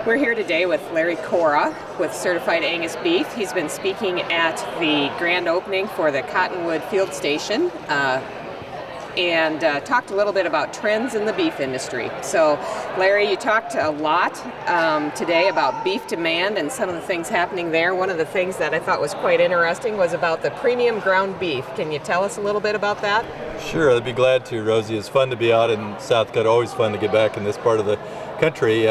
We're here today with Larry Corah with Certified Angus Beef. He's been speaking at the grand opening for the Cottonwood field station and talked a little bit about trends in the beef industry. So Larry, you talked a lot today about beef demand and some of the things happening there. One of the things that I thought was quite interesting was about the premium ground beef. Can you tell us a little bit about that? Sure, I'd be glad to, Rosie. It's fun to be out in South Dakota. Always fun to get back in this part of the country.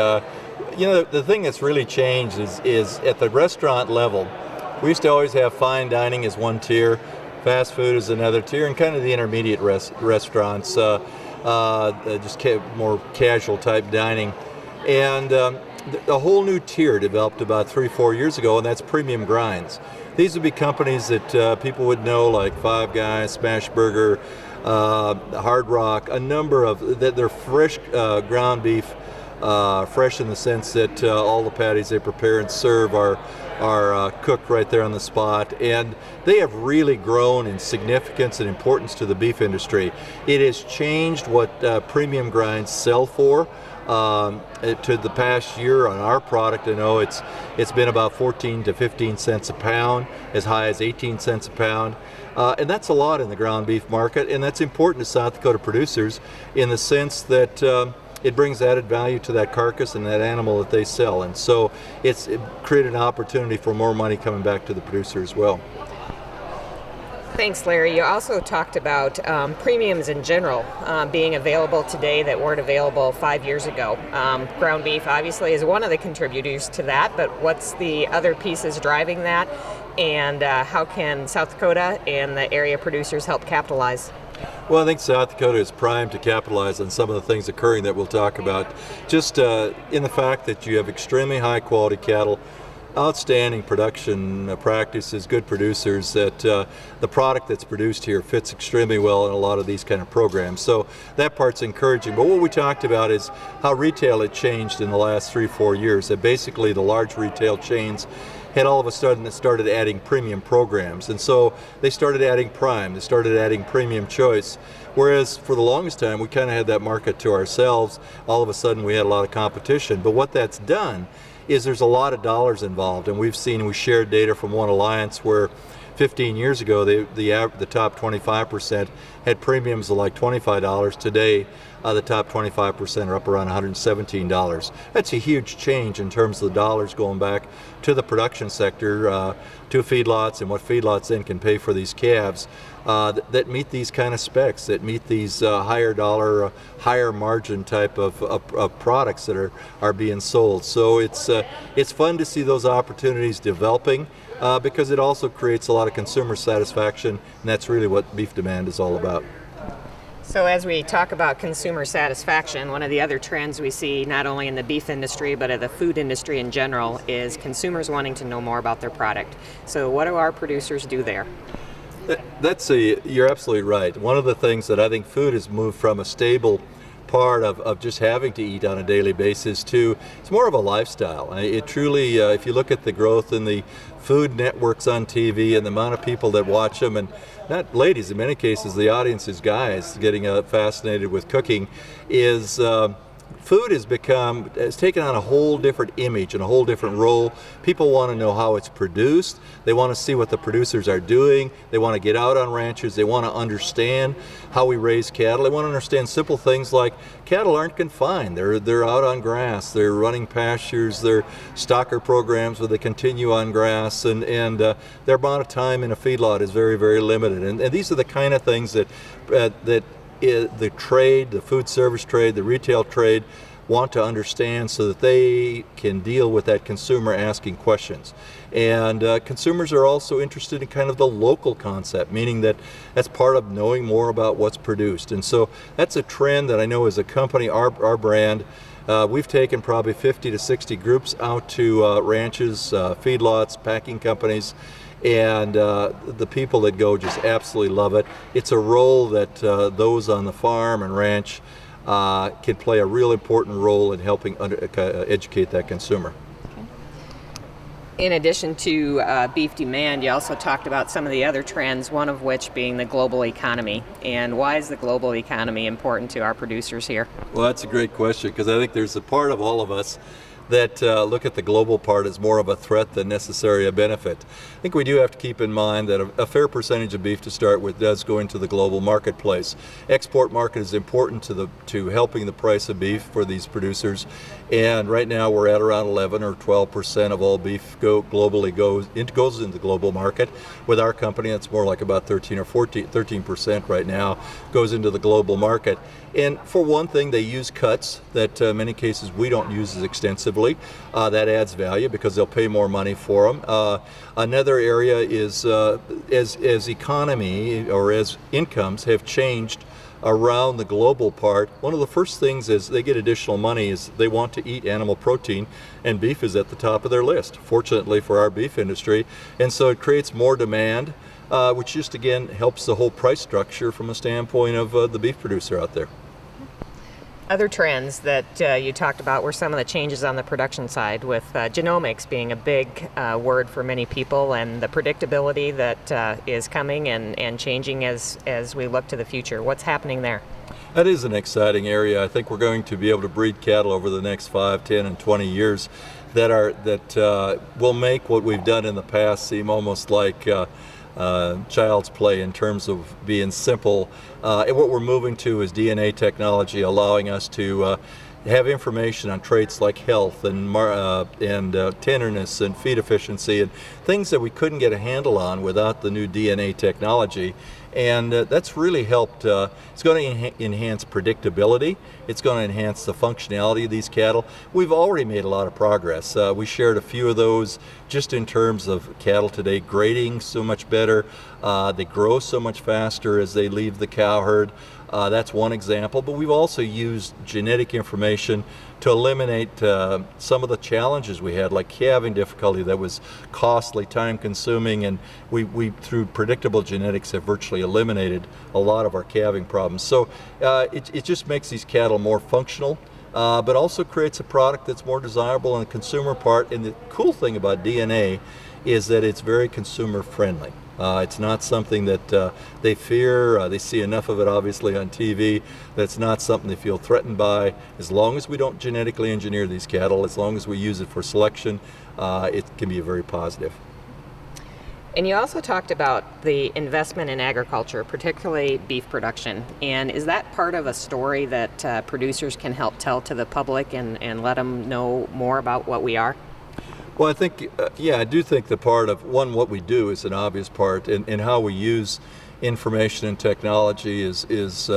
You know, the thing that's really changed is at the restaurant level. We used to always have fine dining as one tier, fast food as another tier, and kind of the intermediate restaurants, just more casual type dining. And a whole new tier developed about 3-4 years ago, and that's premium grinds. These would be companies that people would know, like Five Guys, Smash Burger, Hard Rock, a number of they're fresh ground beef. Fresh in the sense that all the patties they prepare and serve are cooked right there on the spot, and they have really grown in significance and importance to the beef industry. It has changed what premium grinds sell for. To the past year on our product, I know it's been about 14 to 15 cents a pound, as high as 18 cents a pound. And that's a lot in the ground beef market, and that's important to South Dakota producers in the sense that it brings added value to that carcass and that animal that they sell. And so it created an opportunity for more money coming back to the producer as well. Thanks, Larry. You also talked about premiums in general being available today that weren't available 5 years ago. Ground beef obviously is one of the contributors to that, but what's the other pieces driving that, and how can South Dakota and the area producers help capitalize? Well, I think South Dakota is primed to capitalize on some of the things occurring that we'll talk about. Just in the fact that you have extremely high quality cattle, outstanding production practices, good producers, that the product that's produced here fits extremely well in a lot of these kind of programs. So that part's encouraging. But what we talked about is how retail had changed in the last 3-4 years. That basically the large retail chains had all of a sudden started adding premium programs, and so they started adding prime, they started adding premium choice, whereas for the longest time we kind of had that market to ourselves. All of a sudden we had a lot of competition, but what that's done is there's a lot of dollars involved, and we shared data from one alliance where 15 years ago the top 25% had premiums of like $25. Today the top 25% are up around $117. That's a huge change in terms of the dollars going back to the production sector, to feedlots, and what feedlots then can pay for these calves that meet these kind of specs, that meet these higher dollar, higher margin type of products that are being sold. So it's fun to see those opportunities developing because it also creates a lot of consumer satisfaction, and that's really what beef demand is all about. So as we talk about consumer satisfaction, one of the other trends we see not only in the beef industry but in the food industry in general is consumers wanting to know more about their product. So what do our producers do there? You're absolutely right. One of the things that I think food has moved from a stable part of just having to eat on a daily basis to it's more of a lifestyle. It truly, if you look at the growth in the food networks on TV and the amount of people that watch them, and not ladies, in many cases the audience is guys getting fascinated with cooking, is food has taken on a whole different image and a whole different role. People want to know how it's produced. They want to see what the producers are doing. They want to get out on ranches. They want to understand how we raise cattle. They want to understand simple things like cattle aren't confined. They're out on grass. They're running pastures. They're stocker programs where they continue on grass, and their amount of time in a feedlot is very, very limited. And these are the kind of things that the trade, the food service trade, the retail trade want to understand so that they can deal with that consumer asking questions. And consumers are also interested in kind of the local concept, meaning that that's part of knowing more about what's produced. And so that's a trend that I know as a company, our brand, we've taken probably 50 to 60 groups out to ranches, feedlots, packing companies, and the people that go just absolutely love it. It's a role that those on the farm and ranch can play a real important role in helping educate that consumer. In addition to beef demand, you also talked about some of the other trends, one of which being the global economy. And why is the global economy important to our producers here? Well, that's a great question, because I think there's a part of all of us that look at the global part as more of a threat than necessarily a benefit. I think we do have to keep in mind that a fair percentage of beef to start with does go into the global marketplace. Export market is important to helping the price of beef for these producers, and right now we're at around 11 or 12% of all beef globally goes into the global market. With our company, it's more like about 13 or 13% right now goes into the global market. And for one thing, they use cuts that in many cases we don't use as extensively. That adds value because they'll pay more money for them. Another area is as economy or as incomes have changed around the global part, one of the first things is they get additional money is they want to eat animal protein, and beef is at the top of their list, fortunately for our beef industry. And so it creates more demand, which just again helps the whole price structure from a standpoint of the beef producer out there. Other trends that you talked about were some of the changes on the production side, with genomics being a big word for many people, and the predictability that is coming and changing as we look to the future. What's happening there? That is an exciting area. I think we're going to be able to breed cattle over the next 5, 10, and 20 years that will make what we've done in the past seem almost like child's play in terms of being simple. And what we're moving to is DNA technology, allowing us to have information on traits like health and tenderness and feed efficiency and things that we couldn't get a handle on without the new DNA technology. And that's really helped. It's going to enhance predictability. It's going to enhance the functionality of these cattle. We've already made a lot of progress. We shared a few of those just in terms of cattle today grading so much better. They grow so much faster as they leave the cow herd. That's one example, but we've also used genetic information to eliminate some of the challenges we had, like calving difficulty that was costly, time-consuming, and we through predictable genetics have virtually eliminated a lot of our calving problems. So it just makes these cattle more functional, but also creates a product that's more desirable in the consumer part. And the cool thing about DNA is that it's very consumer-friendly. It's not something that they fear. They see enough of it, obviously, on TV. That's not something they feel threatened by. As long as we don't genetically engineer these cattle, as long as we use it for selection, it can be very positive. And you also talked about the investment in agriculture, particularly beef production. And is that part of a story that producers can help tell to the public and let them know more about what we are? Well, I think, I do think the part of, one, what we do is an obvious part, and how we use information and technology is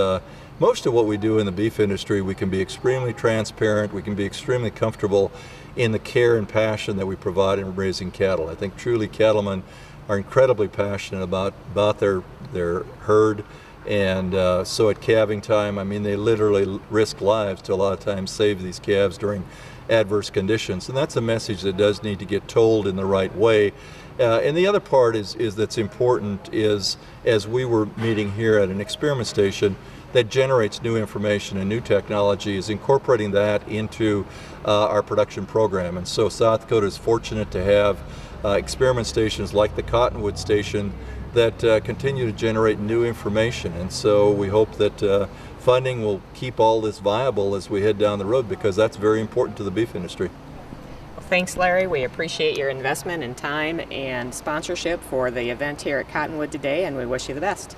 most of what we do in the beef industry. We can be extremely transparent, we can be extremely comfortable in the care and passion that we provide in raising cattle. I think truly cattlemen are incredibly passionate about their herd, and so at calving time, I mean, they literally risk lives to a lot of times save these calves during adverse conditions, and that's a message that does need to get told in the right way. And the other part is that's important is, as we were meeting here at an experiment station that generates new information and new technology, is incorporating that into our production program. And so South Dakota is fortunate to have experiment stations like the Cottonwood station that continue to generate new information. And so we hope that funding will keep all this viable as we head down the road, because that's very important to the beef industry. Well, thanks, Larry. We appreciate your investment in time and sponsorship for the event here at Cottonwood today, and we wish you the best.